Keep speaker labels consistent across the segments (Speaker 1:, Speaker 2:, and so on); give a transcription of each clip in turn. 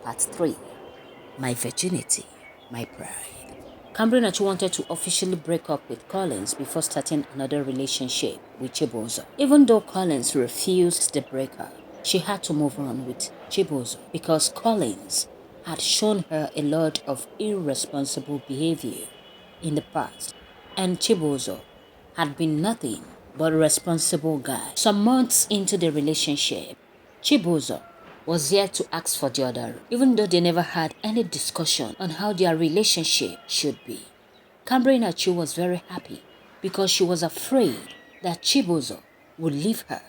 Speaker 1: Part 3. My Virginity, My Pride. Cambridge wanted to officially break up with Collins before starting another relationship with Chibuzo. Even though Collins refused the breakup, she had to move on with Chibuzo because Collins had shown her a lot of irresponsible behavior in the past, and Chibuzo had been nothing but a responsible guy. Some months into the relationship, Chibuzo was yet to ask for the other, even though they never had any discussion on how their relationship should be. Cambry Nachi was very happy because she was afraid that Chibuzo would leave her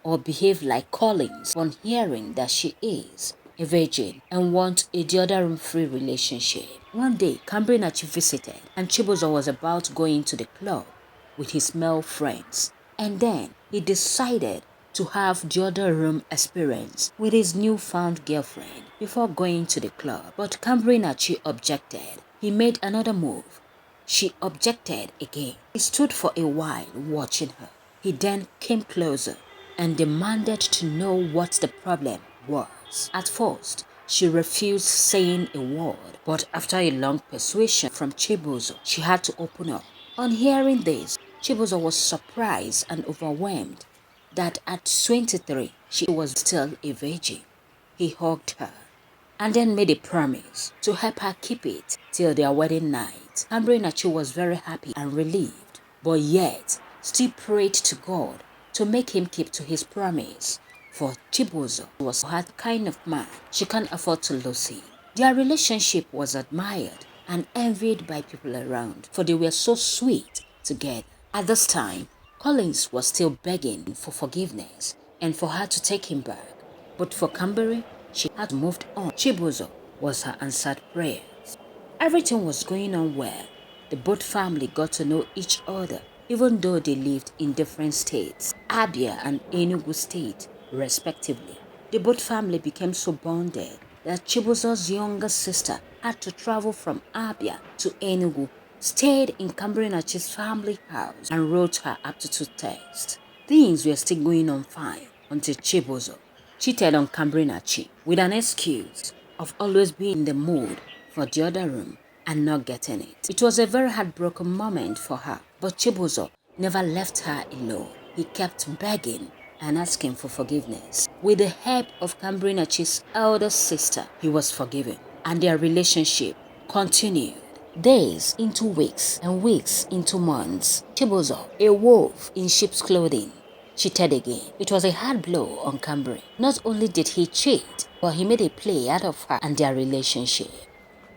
Speaker 1: or behave like Collins upon hearing that she is a virgin and want a deodorant-free relationship. One day, Cambry Nachi visited and Chibuzo was about going to the club with his male friends, and then he decided to have the other room experience with his newfound girlfriend before going to the club. But Cambry Nachi objected. He made another move. She objected again. He stood for a while watching her. He then came closer and demanded to know what the problem was. At first, she refused saying a word, but after a long persuasion from Chibuzo, she had to open up. On hearing this, Chibuzo was surprised and overwhelmed that at 23, she was still a virgin. He hugged her and then made a promise to help her keep it till their wedding night. Cambry Nachi was very happy and relieved, but yet still prayed to God to make him keep to his promise. For Chibuzo was that kind of man, she can't afford to lose him. Their relationship was admired and envied by people around, for they were so sweet together. At this time, Collins was still begging for forgiveness and for her to take him back. But for Cambry, she had moved on. Chibuzo was her answered prayers. Everything was going on well. The both family got to know each other, even though they lived in different states, Abia and Enugu State, respectively. The both family became so bonded that Chibuzo's younger sister had to travel from Abia to Enugu, stayed in Cambry Nachi's family house, and wrote her aptitude test. Things were still going on fine until Chibuzo cheated on Cambry Nachi with an excuse of always being in the mood for the other room and not getting it. It was a very heartbroken moment for her, but Chibuzo never left her alone. He kept begging and asking for forgiveness. With the help of Cambry Nachi's elder sister, he was forgiven, and their relationship continued. Days into weeks and weeks into months, Chibuzo, a wolf in sheep's clothing, cheated again. It was a hard blow on Cambry. Not only did he cheat, but he made a play out of her and their relationship.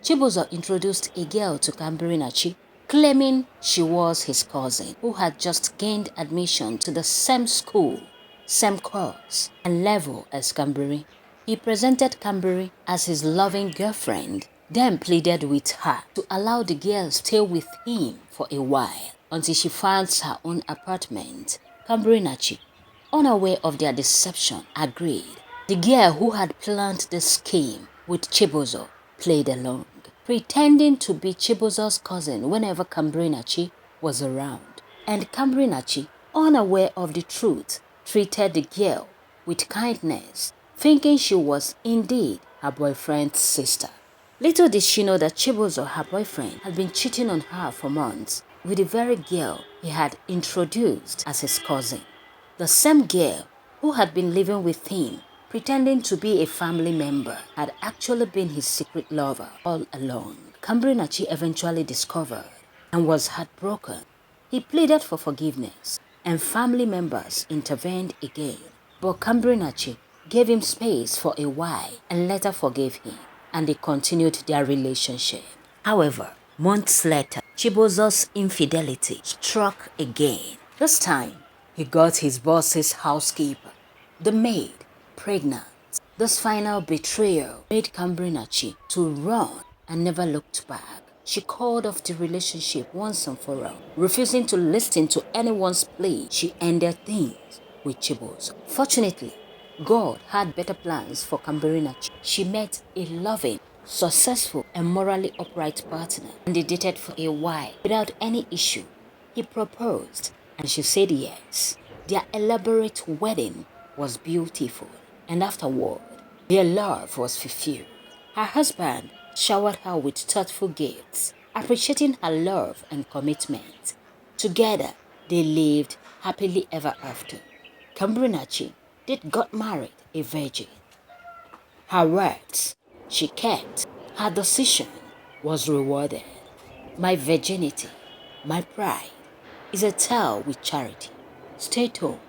Speaker 1: Chibuzo introduced a girl to Cambry Nachi, claiming she was his cousin who had just gained admission to the same school, same course and level as Cambry. He presented Cambry as his loving girlfriend, then pleaded with her to allow the girl stay with him for a while until she finds her own apartment. Cambry Nachi, unaware of their deception, agreed. The girl who had planned the scheme with Chibuzo played along, pretending to be Chibuzo's cousin whenever Cambry Nachi was around. And Cambry Nachi, unaware of the truth, treated the girl with kindness, thinking she was indeed her boyfriend's sister. Little did she know that Chibuzo, her boyfriend, had been cheating on her for months with the very girl he had introduced as his cousin. The same girl who had been living with him, pretending to be a family member, had actually been his secret lover all along. Cambry Nachi eventually discovered and was heartbroken. He pleaded for forgiveness, and family members intervened again. But Cambry Nachi gave him space for a while and later forgave him, and they continued their relationship. However, months later, Chibuzo's infidelity struck again. This time, he got his boss's housekeeper, the maid, pregnant. This final betrayal made Cambry Nachi to run and never looked back. She called off the relationship once and for all. Refusing to listen to anyone's plea, she ended things with Chibuzo. Fortunately, God had better plans for Cambry Nachi. She met a loving, successful and morally upright partner, and they dated for a while without any issue. He proposed and she said yes. Their elaborate wedding was beautiful, and afterward, their love was fulfilled. Her husband showered her with thoughtful gifts, appreciating her love and commitment. Together, they lived happily ever after. Kambrinachi did got married a virgin. Her words she kept, her decision was rewarded. My virginity, my pride, is a tale with charity. Stay tuned.